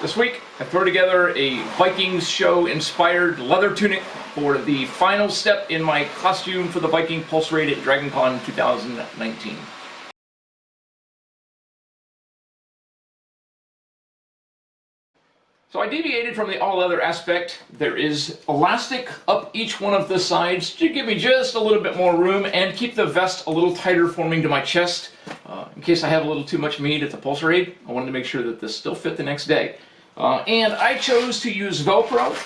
This week, I throw together a Vikings show-inspired leather tunic for the final step in my costume for the Viking Pulse Raid at DragonCon 2019. So I deviated from the all-leather aspect. There is elastic up each one of the sides to give me just a little bit more room and keep the vest a little tighter forming to my chest. In case I have a little too much meat at the Pulse Raid, I wanted to make sure that this still fit the next day. And I chose to use Velcro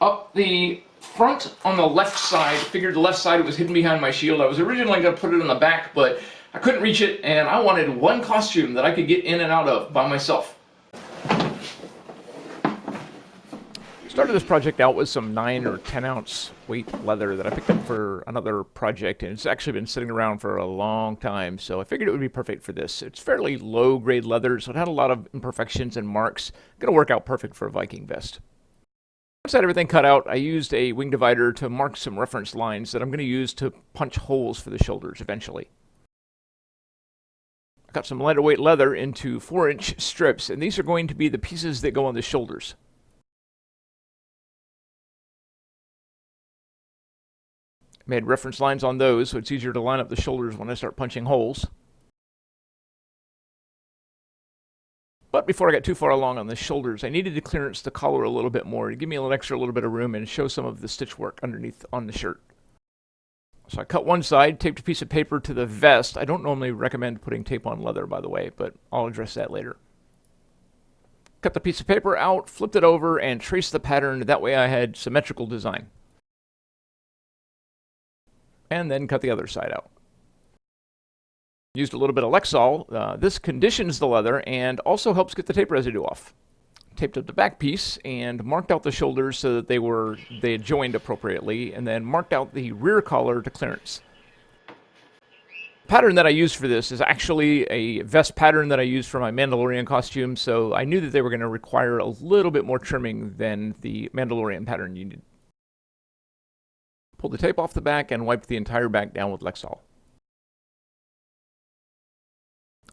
up the front on the left side. Figured the left side was hidden behind my shield. I was originally going to put it on the back, but I couldn't reach it, and I wanted one costume that I could get in and out of by myself. Started this project out with some 9 or 10 ounce weight leather that I picked up for another project, and it's actually been sitting around for a long time, so I figured it would be perfect for this. It's fairly low grade leather, so it had a lot of imperfections and marks. Going to work out perfect for a Viking vest. Once I had everything cut out, I used a wing divider to mark some reference lines that I'm going to use to punch holes for the shoulders eventually. I cut some lighter weight leather into 4-inch strips, and these are going to be the pieces that go on the shoulders. Made reference lines on those so it's easier to line up the shoulders when I start punching holes. But before I got too far along on the shoulders, I needed to clearance the collar a little bit more to give me an extra little bit of room and show some of the stitch work underneath on the shirt. So I cut one side, taped a piece of paper to the vest. I don't normally recommend putting tape on leather, by the way, but I'll address that later. Cut the piece of paper out, flipped it over, and traced the pattern. That way I had symmetrical design. And then cut the other side out. Used a little bit of Lexol. This conditions the leather and also helps get the tape residue off. Taped up the back piece and marked out the shoulders so that they had joined appropriately, and then marked out the rear collar to clearance. The pattern that I used for this is actually a vest pattern that I used for my Mandalorian costume, so I knew that they were going to require a little bit more trimming than the Mandalorian pattern you need. Pulled the tape off the back and wiped the entire back down with Lexol.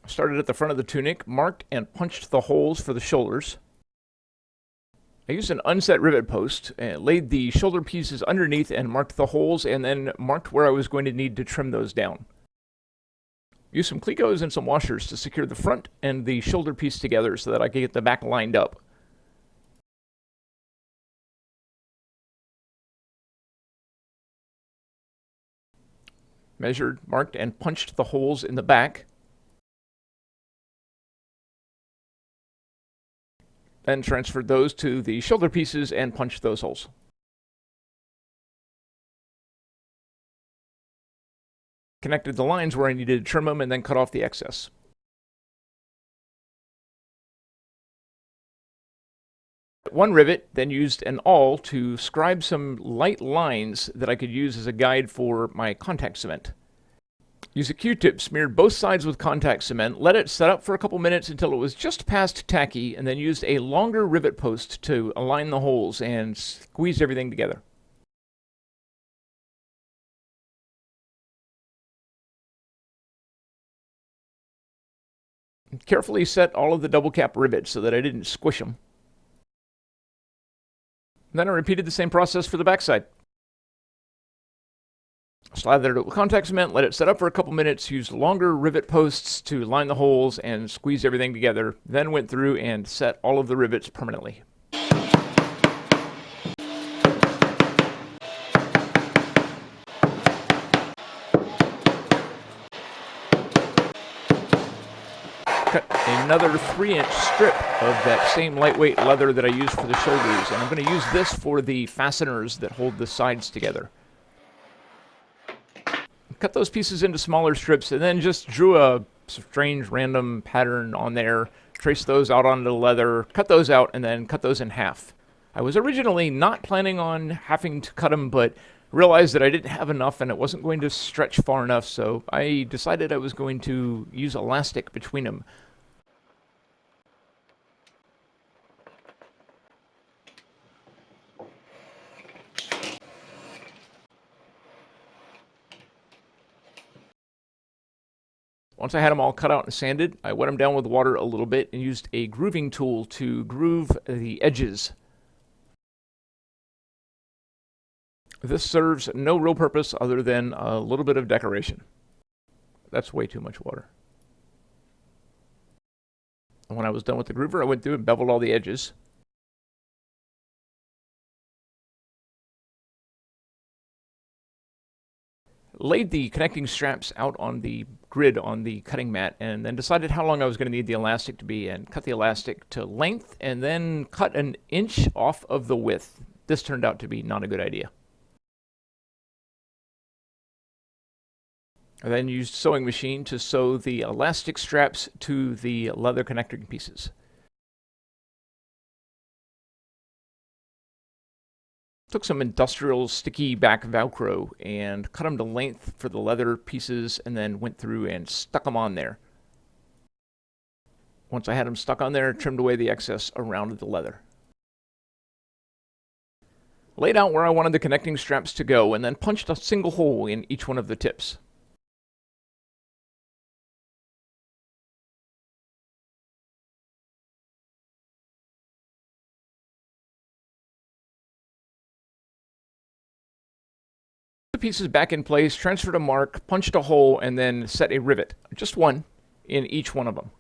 Started at the front of the tunic, marked and punched the holes for the shoulders. I used an unset rivet post, and laid the shoulder pieces underneath and marked the holes, and then marked where I was going to need to trim those down. Used some Clecos and some washers to secure the front and the shoulder piece together so that I could get the back lined up. Measured, marked, and punched the holes in the back. Then transferred those to the shoulder pieces and punched those holes. Connected the lines where I needed to trim them and then cut off the excess. One rivet, then used an awl to scribe some light lines that I could use as a guide for my contact cement. Use a Q-tip, smeared both sides with contact cement, let it set up for a couple minutes until it was just past tacky, and then used a longer rivet post to align the holes and squeeze everything together. Carefully set all of the double cap rivets so that I didn't squish them. Then I repeated the same process for the backside. Slathered it with contact cement, let it set up for a couple minutes, used longer rivet posts to line the holes and squeeze everything together, then went through and set all of the rivets permanently. Cut another 3-inch strip of that same lightweight leather that I used for the shoulders, and I'm going to use this for the fasteners that hold the sides together. Cut those pieces into smaller strips and then just drew a strange random pattern on there, traced those out onto the leather, cut those out, and then cut those in half. I was originally not planning on having to cut them, but realized that I didn't have enough and it wasn't going to stretch far enough, so I decided I was going to use elastic between them. Once I had them all cut out and sanded, I wet them down with water a little bit and used a grooving tool to groove the edges. This serves no real purpose other than a little bit of decoration. That's way too much water. And when I was done with the groover, I went through and beveled all the edges. Laid the connecting straps out on the grid on the cutting mat, and then decided how long I was going to need the elastic to be, and cut the elastic to length, and then cut an inch off of the width. This turned out to be not a good idea. I then used sewing machine to sew the elastic straps to the leather connecting pieces. Took some industrial sticky back Velcro and cut them to length for the leather pieces, and then went through and stuck them on there. Once I had them stuck on there, trimmed away the excess around the leather. Laid out where I wanted the connecting straps to go, and then punched a single hole in each one of the tips. Pieces back in place, transferred a mark, punched a hole, and then set a rivet, just one, in each one of them.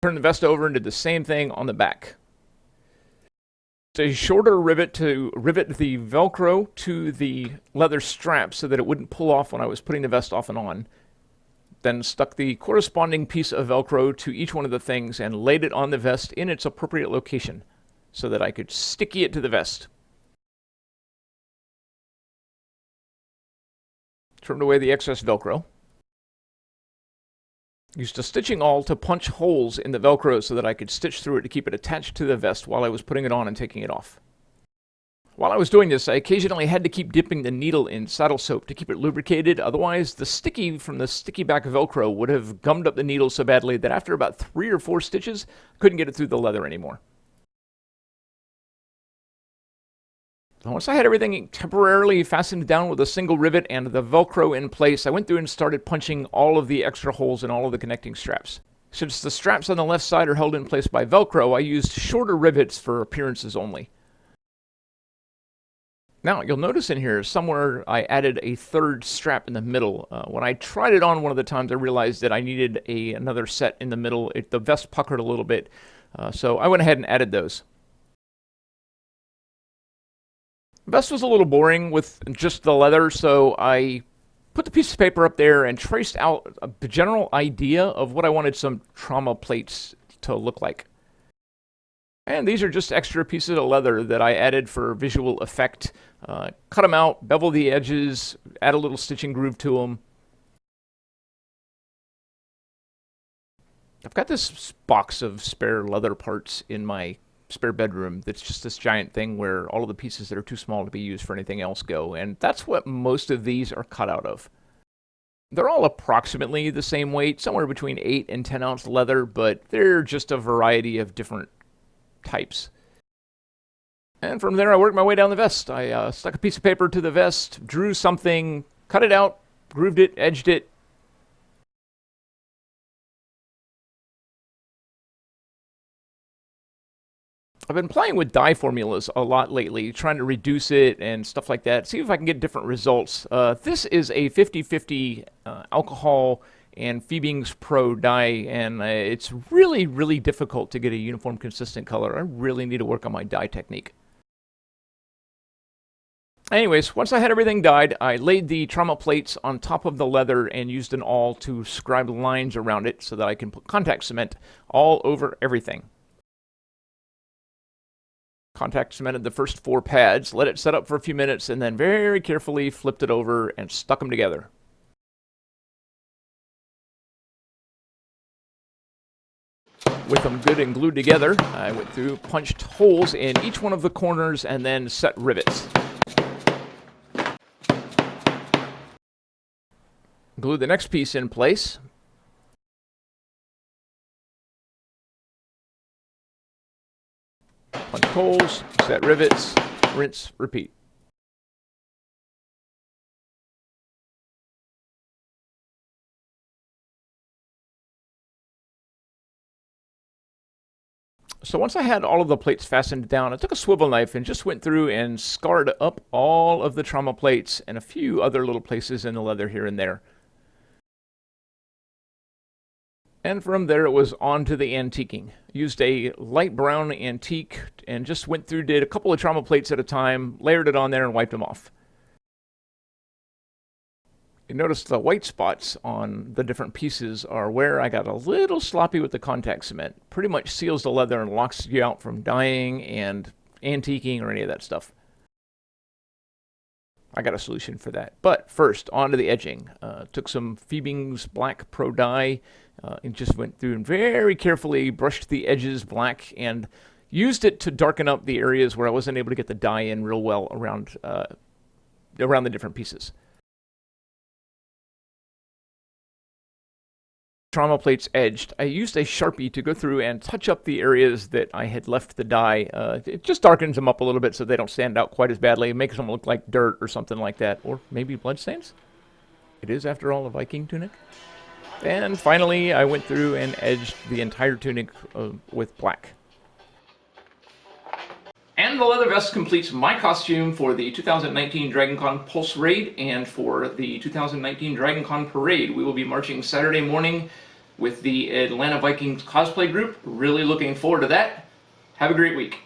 Turned the vest over and did the same thing on the back. It's a shorter rivet to rivet the Velcro to the leather strap so that it wouldn't pull off when I was putting the vest off and on. Then stuck the corresponding piece of Velcro to each one of the things and laid it on the vest in its appropriate location so that I could sticky it to the vest. Trimmed away the excess Velcro. Used a stitching awl to punch holes in the Velcro so that I could stitch through it to keep it attached to the vest while I was putting it on and taking it off. While I was doing this, I occasionally had to keep dipping the needle in saddle soap to keep it lubricated. Otherwise, the sticky from the sticky back Velcro would have gummed up the needle so badly that after about 3 or 4 stitches, I couldn't get it through the leather anymore. Once I had everything temporarily fastened down with a single rivet and the Velcro in place, I went through and started punching all of the extra holes in all of the connecting straps. Since the straps on the left side are held in place by Velcro, I used shorter rivets for appearances only. Now, you'll notice in here somewhere I added a third strap in the middle. When I tried it on one of the times, I realized that I needed another set in the middle. The vest puckered a little bit, so I went ahead and added those. The vest was a little boring with just the leather, so I put the piece of paper up there and traced out the general idea of what I wanted some trauma plates to look like. And these are just extra pieces of leather that I added for visual effect. Cut them out, bevel the edges, add a little stitching groove to them. I've got this box of spare leather parts in my spare bedroom that's just this giant thing where all of the pieces that are too small to be used for anything else go, and that's what most of these are cut out of. They're all approximately the same weight, somewhere between 8 and 10 ounce leather, but they're just a variety of different types. And from there I worked my way down the vest. I stuck a piece of paper to the vest, drew something, cut it out, grooved it, edged it. I've been playing with dye formulas a lot lately, trying to reduce it and stuff like that, see if I can get different results. This is a 50-50 alcohol and Phoebings Pro dye, and it's really, really difficult to get a uniform, consistent color. I really need to work on my dye technique. Anyways, once I had everything dyed, I laid the trauma plates on top of the leather and used an awl to scribe lines around it so that I can put contact cement all over everything. Contact cemented the first 4 pads, let it set up for a few minutes, and then very carefully flipped it over and stuck them together. With them good and glued together, I went through, punched holes in each one of the corners, and then set rivets. Glue the next piece in place. Punch holes, set rivets, rinse, repeat. So once I had all of the plates fastened down, I took a swivel knife and just went through and scarred up all of the trauma plates and a few other little places in the leather here and there. And from there it was on to the antiquing. Used a light brown antique and just went through, did a couple of trauma plates at a time, layered it on there and wiped them off. You notice the white spots on the different pieces are where I got a little sloppy with the contact cement. Pretty much seals the leather and locks you out from dyeing and antiquing or any of that stuff. I got a solution for that. But first, on to the edging. Took some Phoebing's Black Pro Dye and just went through and very carefully brushed the edges black and used it to darken up the areas where I wasn't able to get the dye in real well around the different pieces. Trauma plates edged, I used a Sharpie to go through and touch up the areas that I had left the dye. It just darkens them up a little bit so they don't stand out quite as badly. It makes them look like dirt or something like that. Or maybe bloodstains? It is, after all, a Viking tunic. And finally, I went through and edged the entire tunic with black. And the leather vest completes my costume for the 2019 DragonCon Pulse Raid and for the 2019 DragonCon Parade. We will be marching Saturday morning with the Atlanta Vikings cosplay group. Really looking forward to that. Have a great week.